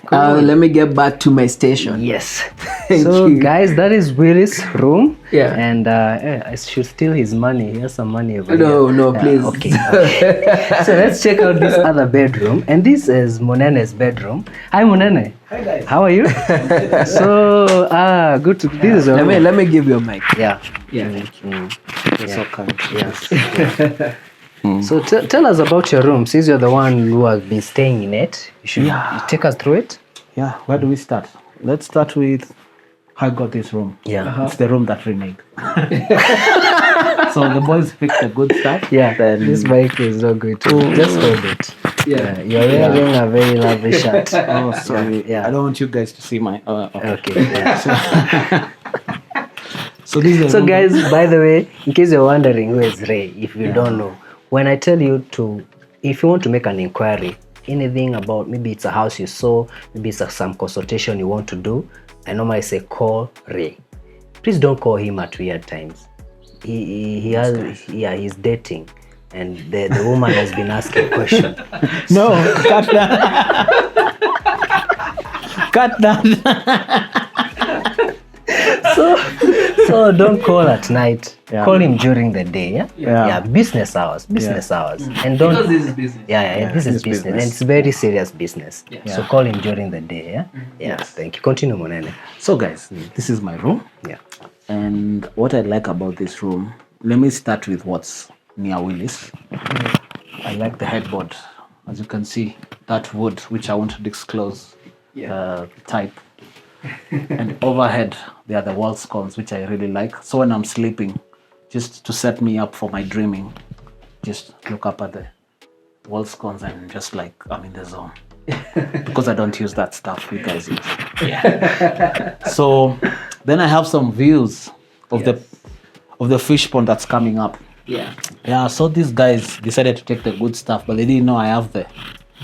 cool. Let me get back to my station.
Yes. So guys, that is Willis' room.
Yeah.
And I should steal his money. He has some money over here.
No, please.
Okay. So let's check out this other bedroom. And this is Monene's bedroom. Hi, Monene.
Hi guys.
How are you? So good to this is your room.
Let me give you a mic.
Yeah.
So kind.
Yes. So tell us about your room. Since you're the one who has been staying in it, you should take us through it.
Yeah, where do we start? Let's start with how I got this room.
Yeah.
It's the room that reneged. So the boys picked the good stuff.
Yeah, this mic is not good too. Just hold it.
Yeah.
You're wearing a very lovely shirt.
Oh, sorry.
Yeah.
I don't want you guys to see my...
Okay. Yeah.
So this is
So guys, by the way, in case you're wondering who is Ray, if you don't know, when I tell you if you want to make an inquiry, anything about, maybe it's a house you saw, maybe it's some consultation you want to do, I normally say call Ray. Please don't call him at weird times. He's dating, and the woman has been asking questions.
No, cut that. Cut that.
So don't call at night.
Yeah.
Call him during the day. Yeah. Business hours. And don't.
Because this is business.
This is business, and it's very serious business. So call him during the day. Thank you. Continue, Monene.
So guys, this is my room.
Yeah.
And what I like about this room, let me start with what's near Willis. I like the headboard. As you can see, that wood, which I won't disclose type. And overhead, there are the wall sconces, which I really like. So when I'm sleeping, just to set me up for my dreaming, just look up at the wall sconces and just like I'm in the zone. Because I don't use that stuff you guys use. So then I have some views of the fish pond that's coming up. So these guys decided to take the good stuff, but they didn't know I have the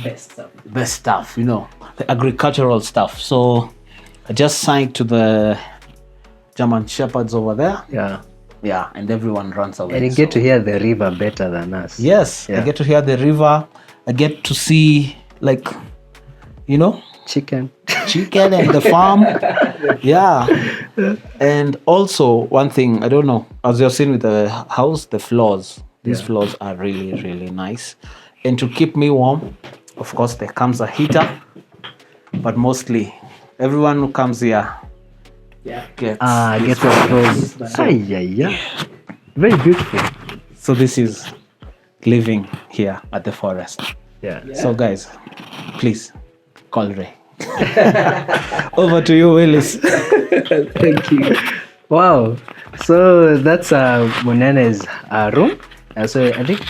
best stuff, the agricultural stuff. So I just signed to the German shepherds over there. And everyone runs away.
And you get to hear the river better than us.
Yes, I get to hear the river. I get to see,
chicken
and the farm. And also one thing, I don't know, as you've seen with the house, the floors, these floors are really, really nice. And to keep me warm, of course, there comes a heater, but mostly everyone who comes here gets
those. Very beautiful.
So this is living here at the forest. So guys, please call Ray. Over to you, Willis.
Thank you. Wow. So that's Monene's room. So I think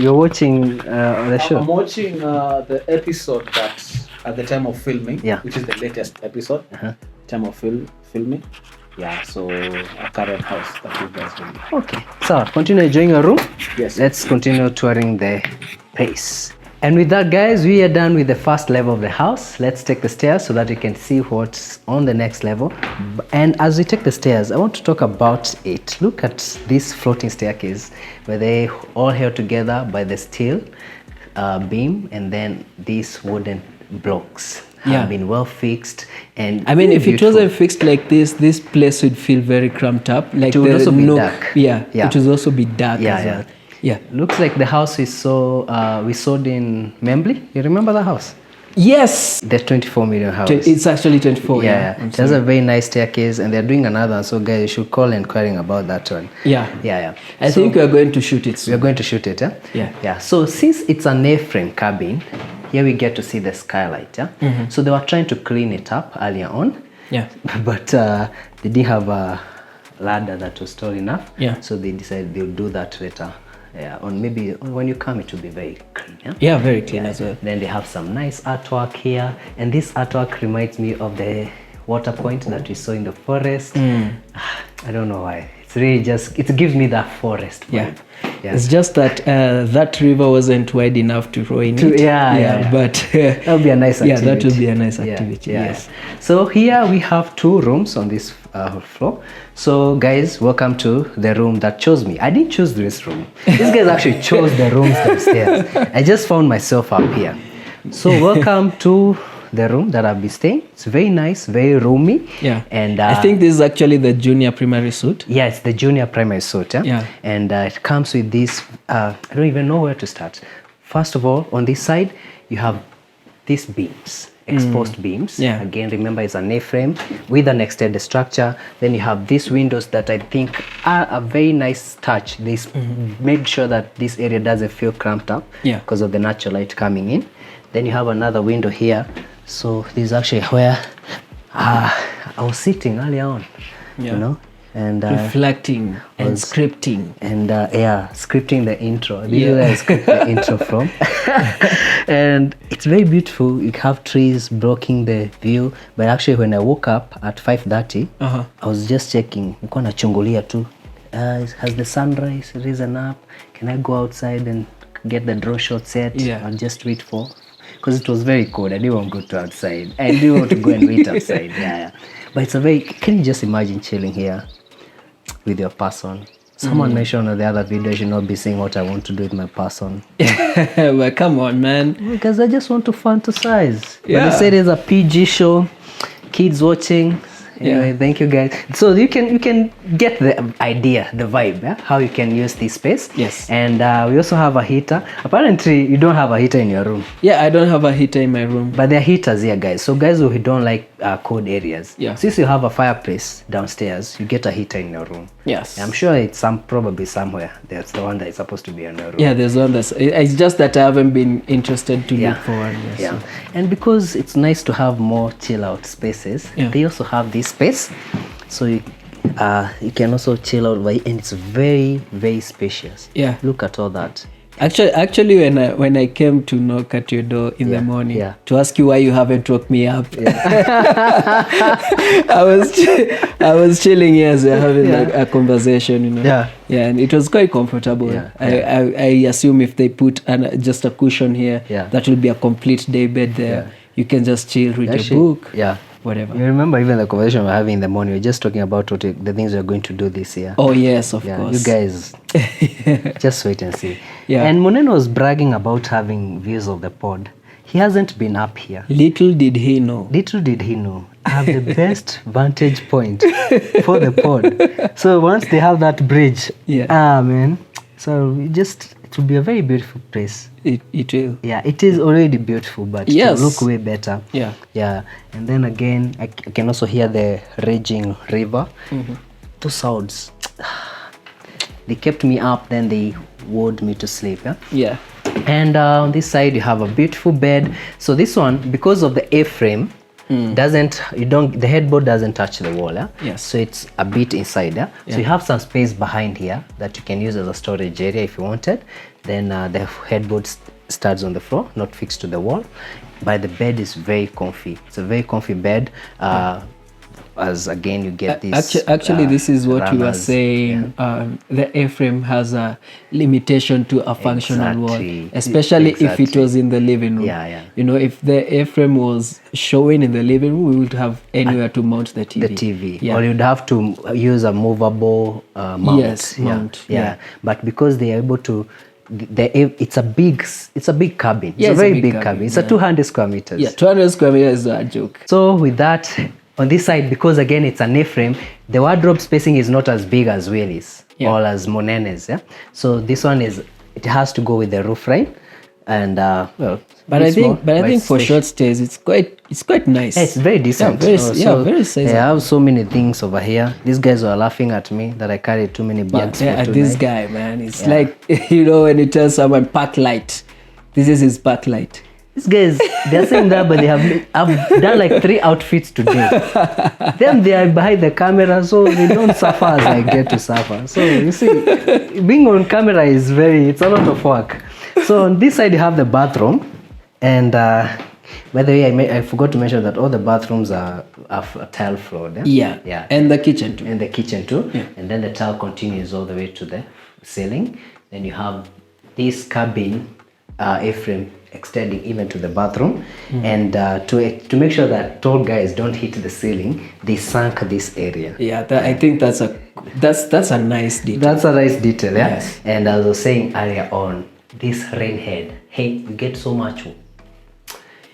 you're watching the show.
I'm watching the episode that's at the time of filming, which is the latest episode. Time of filming. So a current house that you guys will.
Okay. So continue enjoying your room.
Yes.
Let's continue touring the place. And with that, guys, we are done with the first level of the house. Let's take the stairs so that you can see what's on the next level. And as we take the stairs, I want to talk about it. Look at this floating staircase where they all held together by the steel beam, and then these wooden blocks have been well fixed. And
I mean, if it wasn't fixed like this place would feel very cramped up. Like
it would also be
Nook,
dark.
It would also be dark as well.
Looks like the house we sold in Membly. You remember the house?
Yes.
The 24 million house.
It's actually 24.
There's a very nice staircase, and they're doing another. So guys, you should call inquiring about that one.
I think we are going to shoot it soon.
We are going to shoot it. So since it's an A-frame cabin, here we get to see the skylight. So they were trying to clean it up earlier on. But they didn't have a ladder that was tall enough. So they decided they'll do that later. Or maybe when you come, it will be very clean.
Very clean as well.
Then they have some nice artwork here, and this artwork reminds me of the water point that we saw in the forest. I don't know why. It's really it gives me that forest vibe.
It's just that that river wasn't wide enough to row in it. But
that would be a nice activity.
That would be a nice activity. Yes.
So here we have 2 rooms on this floor. So guys, welcome to the room that chose me. I didn't choose this room. These guys actually chose the rooms downstairs. I just found myself up here. So welcome to the room that I'll be staying. It's very nice, very roomy. And
I think this is actually the junior primary suite.
It's the junior primary suite. And it comes with this. I don't even know where to start. First of all, on this side, you have these beams, exposed beams. Again, remember, it's an A-frame with an extended structure. Then you have these windows that I think are a very nice touch. They made sure that this area doesn't feel cramped up because of the natural light coming in. Then you have another window here. So this is actually where I was sitting earlier on, and
reflecting and scripting.
And scripting the intro. This is where I script the intro from. And it's very beautiful. You have trees blocking the view. But actually, when I woke up at 5:30, I was just checking. Nilikuwa nachungulia tu. Has the sunrise risen up? Can I go outside and get the draw shot set? I'll just wait for because it was very cold. I didn't want to go to outside. I didn't want to go and wait outside. Yeah. But it's a very, can you just imagine chilling here with your person? Someone mentioned on the other video, I should not be saying what I want to do with my person.
But come on, man.
Because I just want to fantasize.
Yeah.
But they said it's a PG show, kids watching. Anyway, thank you guys. So you can get the idea, the vibe, yeah? How you can use this space.
Yes.
And we also have a heater. Apparently, you don't have a heater in your room.
Yeah, I don't have a heater in my room.
But there are heaters here, guys. So guys who don't like cold areas, since you have a fireplace downstairs, you get a heater in your room.
Yes.
I'm sure it's probably somewhere. That's the one that is supposed to be in your room.
Yeah, there's one it's just that I haven't been interested to look for one.
Yeah. So. And because it's nice to have more chill out spaces, they also have this space. So you can also chill out, and it's very, very spacious.
Yeah.
Look at all that.
Actually, when I came to knock at your door in the morning to ask you why you haven't woke me up, I was chilling here, so having a conversation, you know. Yeah, and it was quite comfortable. I assume if they put just a cushion here, that will be a complete day bed there. You can just chill, read a book. Whatever.
You remember even the conversation we were having in the morning, we were just talking about the things we're going to do this year.
Oh yes, of course.
You guys just wait and see. And Moneno was bragging about having views of the pod. He hasn't been up here.
Little did he know.
I have the best vantage point for the pod. So once they have that bridge, man. So it will be a very beautiful place.
It will.
Yeah, it is already beautiful, but it will look way better. Yeah. And then again, I can also hear the raging river. Those sounds, they kept me up, then they wore me to sleep.
Yeah.
And on this side, you have a beautiful bed. So this one, because of the A-frame, the headboard doesn't touch the wall. So it's a bit inside. So you have some space behind here that you can use as a storage area if you wanted. Then the headboard starts on the floor, not fixed to the wall. But the bed is very comfy. It's a very comfy bed. As again, you get this.
Actually, this is what you were saying. The A-frame has a limitation to a functional wall, especially if it was in the living room. You know, if the A-frame was showing in the living room, we would have anywhere to mount the TV.
Or you'd have to use a movable mount.
Yes, mount.
But because they are able to. It's a big cabin. It's a very big cabin. It's a 200 square meters.
Yeah, 200 square meters is a joke.
So with that, on this side, because again it's an A-frame, the wardrobe spacing is not as big as Willie's or as Monene's. So this one it has to go with the roof frame, and
but I think for short stays it's quite nice.
It's very decent.
Very sizable.
I have so many things over here. These guys were laughing at me that I carried too many bags.
This guy, man, it's like when you tell someone pack light, this is his pack light.
These guys, they're saying that, but I've done like 3 outfits today. Them, they are behind the camera, so they don't suffer as I get to suffer. So you see, being on camera it's a lot of work. So on this side you have the bathroom, and by the way, I forgot to mention that all the bathrooms are tile floored.
And the kitchen too.
And then the tile continues all the way to the ceiling. Then you have this cabin A-frame extending even to the bathroom, and to make sure that tall guys don't hit the ceiling, they sunk this area.
I think that's a nice detail.
That's a nice detail.
Yes.
And as I was saying earlier on, this rain head, you get so much,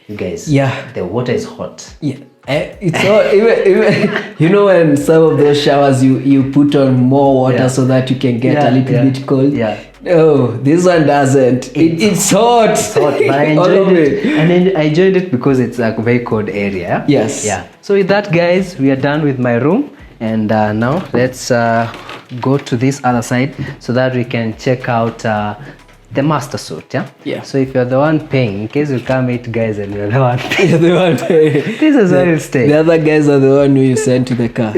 you guys. The water is hot.
It's all even when some of those showers you put on more water so that you can get a little bit cold. Oh, this one doesn't. It's hot.
It's hot, but I enjoyed it. And I enjoyed it because it's a very cold area.
Yes.
So with that, guys, we are done with my room, and now let's go to this other side so that we can check out the master suite. So if you're the one paying, in case you come meet guys and you're the one paying, this is where you stay.
The other guys are the one who you send to the car.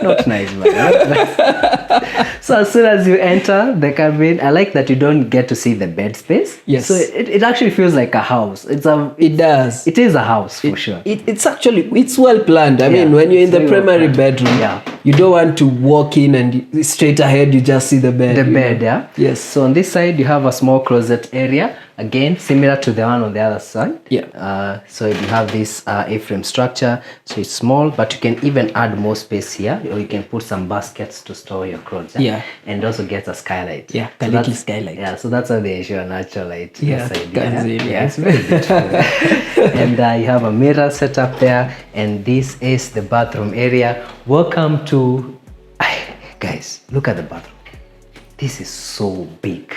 Not nice, man. So as soon as you enter the cabin, I like that you don't get to see the bed space. So it actually feels like a house. It does. It is a house for sure.
It's well planned. I mean, when you're in the primary bedroom, you don't want to walk in and straight ahead you just see the bed.
Yes. So on this side you have a small closet area. again, similar to the one on the other side.
Yeah.
So you have this A-frame structure. So it's small, but you can even add more space here, or you can put some baskets to store your clothes.
Yeah.
And also get a skylight.
Yeah,
so
a little skylight.
Yeah, so that's how they ensure natural light.
Yeah,
inside.
yeah,
It's very beautiful. And you have a mirror set up there, and this is the bathroom area. Welcome to, guys, look at the bathroom. This is so big.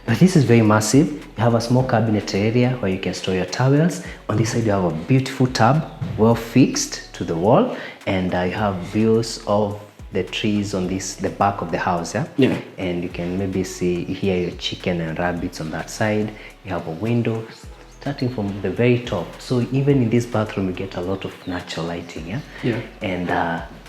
But this is very massive. You have a small cabinet area where you can store your towels. On this side, you have a beautiful tub, well fixed to the wall, and you have views of the trees on the back of the house.
Yeah.
And you can maybe hear your chicken and rabbits on that side. You have a window starting from the very top. So even in this bathroom, you get a lot of natural lighting.
Yeah.
And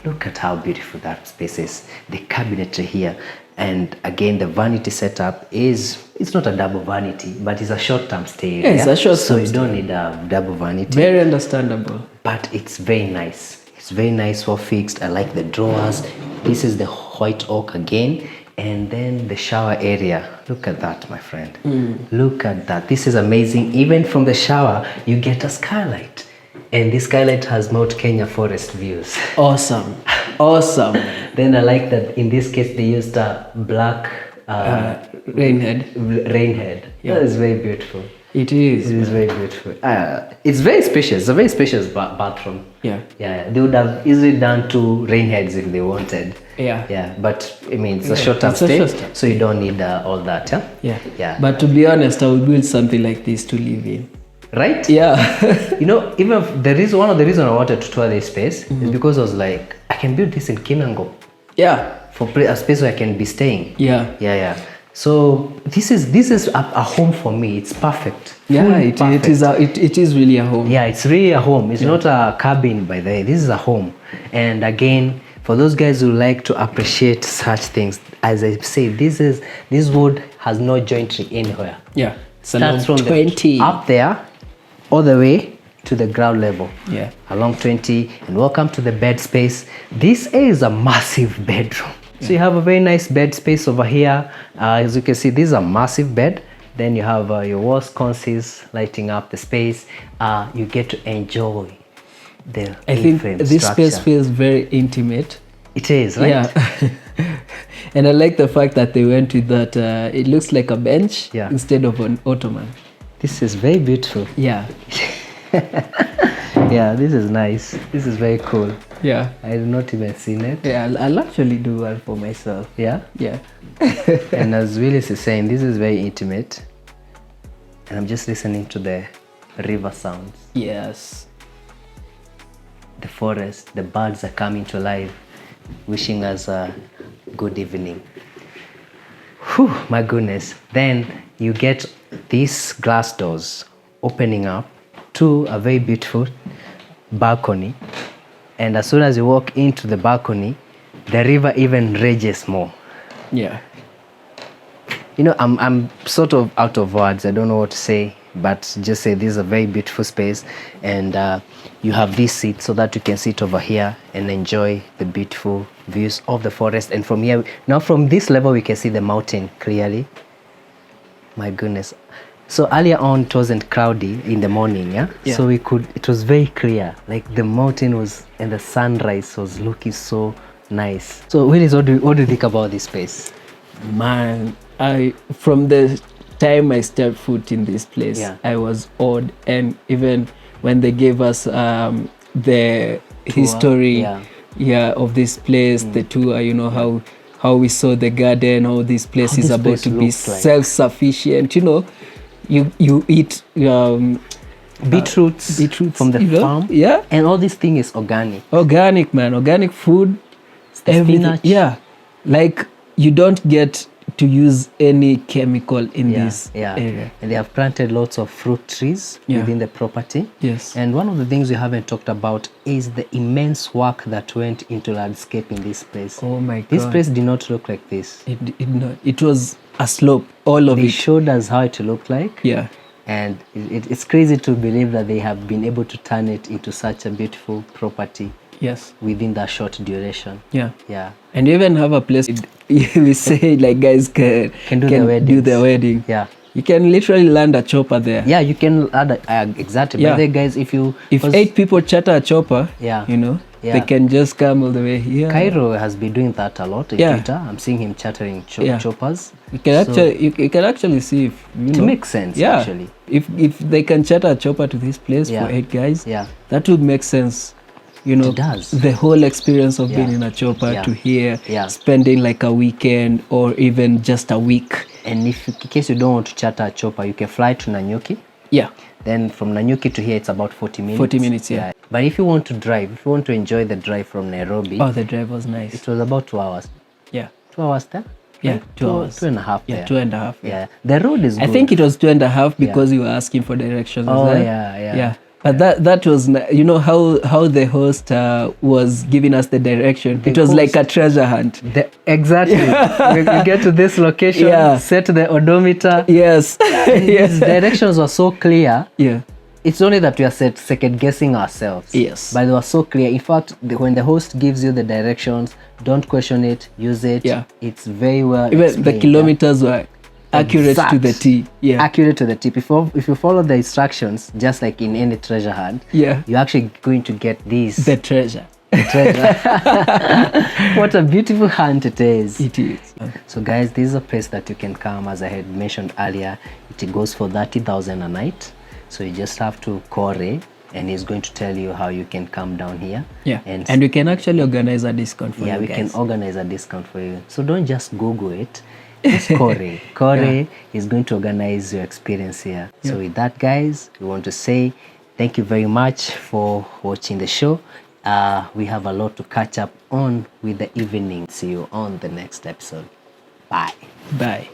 look at how beautiful that space is. The cabinetry here. And again, the vanity setup it's not a double vanity, but it's a short-term stay area.
Yeah, it's a short-term
so you don't need a double vanity.
Very understandable.
But it's very nice. It's very nice, well fixed. I like the drawers. This is the white oak again. And then the shower area. Look at that, my friend. Look at that. This is amazing. Even from the shower, you get a skylight. And this skylight has Mount Kenya forest views.
Awesome. Awesome.
Then I like that in this case they used a black
rainhead.
Yeah. That is very beautiful.
It is.
It is very beautiful. It's very spacious. It's a very spacious bathroom.
Yeah.
Yeah. They would have easily done 2 rainheads if they wanted.
Yeah.
Yeah. But I mean, it's a short-term stay, so you don't need all that.
Yeah.
Yeah.
But to be honest, I would build something like this to live in.
Right?
Yeah.
Even one of the reasons I wanted to tour this space is because I was like, I can build this in Kinango.
Yeah.
For a space where I can be staying.
Yeah.
Yeah. So this is a home for me. It's perfect.
Yeah, it is really a home.
Yeah, it's really a home. It's not a cabin by the way. This is a home. And again, for those guys who like to appreciate such things, as I say, this wood has no jointry anywhere.
Yeah.
Starts from
20
up there all the way to the ground level.
Yeah.
Along 20. And welcome to the bed space. This is a massive bedroom. So you have a very nice bed space over here. As you can see, this is a massive bed. Then you have your wall sconces lighting up the space. You get to enjoy the
I think
A-frame
this
structure.
space feels very intimate.
It is, right?
Yeah. And I like the fact that they went with that. It looks like a bench instead of an ottoman.
This is very beautiful.
Yeah.
Yeah, this is nice. This is very cool.
Yeah.
I have not even seen it.
Yeah, I'll actually do one for myself.
Yeah?
Yeah.
And as Willis is saying, this is very intimate. And I'm just listening to the river sounds.
Yes.
The forest, the birds are coming to life, wishing us a good evening. Whew, my goodness. Then you get these glass doors opening up to a very beautiful balcony. And as soon as you walk into the balcony, the river even rages more.
Yeah.
I'm sort of out of words. I don't know what to say, but just say this is a very beautiful space. And you have this seat so that you can sit over here and enjoy the beautiful views of the forest. And from here, now from this level, we can see the mountain clearly. My goodness. So earlier on, it wasn't cloudy in the morning, yeah? So it was very clear. Like the mountain was, and the sunrise was looking so nice. So Willis, what do you think about this space?
Man, from the time I stepped foot in this place, I was awed. And even when they gave us the history of this place, the tour, how we saw the garden, how this place is about to be self-sufficient, you eat
beetroots from the farm.
Yeah.
And all this thing is organic.
Organic, man. Organic food. Everything.
Spinach.
Yeah. Like you don't get to use any chemical in this area.
And they have planted lots of fruit trees within the property.
Yes.
And one of the things we haven't talked about is the immense work that went into landscaping this place.
Oh my God.
This place did not look like this.
It was a slope, all of it.
They showed us how it looked like.
Yeah.
And it's crazy to believe that they have been able to turn it into such a beautiful property.
Yes.
Within that short duration.
Yeah.
Yeah.
And you even have a place we say like guys can
do the wedding.
Do the wedding.
Yeah.
You can literally land a chopper there.
Yeah, you can add exactly.
Yeah.
By the way, guys, if
8 people charter a chopper,
Yeah.
you know,
Yeah.
they can just come all the way here.
Cairo has been doing that a lot in
Yeah.
Twitter. I'm seeing him chartering
Yeah.
choppers.
You can actually see if
It makes sense,
yeah,
actually.
If they can charter a chopper to this place
Yeah.
for 8 guys,
Yeah.
that would make sense. You know,
It does.
the whole experience of being
Yeah.
in a chopper
Yeah.
to here,
Yeah.
spending like a weekend or even just a week.
And if in case you don't want to charter a chopper, you can fly to Nanyuki.
Yeah.
Then from Nanyuki to here, it's about 40 minutes.
40 minutes, yeah.
But if you want to drive, if you want to enjoy the drive from Nairobi,
Oh, the drive was nice.
it was about 2 hours.
Yeah.
2 hours there?
Yeah,
Right?
2 hours.
2.5
Yeah,
there.
2.5.
Yeah. The road is good.
I think it was 2.5 because you were asking for directions.
Oh,
right?
yeah.
But that was, you know, how the host was giving us the direction. It was like a treasure hunt.
Exactly. we get to this location,
Yeah.
set the odometer.
Yes.
His directions were so clear.
Yeah.
It's only that we are second guessing ourselves.
Yes.
But they were so clear. In fact, when the host gives you the directions, don't question it, use it.
Yeah.
It's very well
Even
explained,
the kilometers were accurate to the T. Yeah.
Accurate to the tip. If you follow the instructions, just like in any treasure hunt,
Yeah.
you're actually going to get these.
The treasure.
treasure. What a beautiful hunt it is.
It is.
So guys, this is a place that you can come. As I had mentioned earlier, it goes for 30,000 a night. So you just have to call Ray and he's going to tell you how you can come down here.
Yeah. And we can actually organize a discount for you
yeah, we
guys.
can organize a discount for you. So don't just Google it. Just call Ray. Call Ray is going to organize your experience here. So with that, guys, we want to say thank you very much for watching the show. We have a lot to catch up on with the evening. See you on the next episode. Bye.
Bye.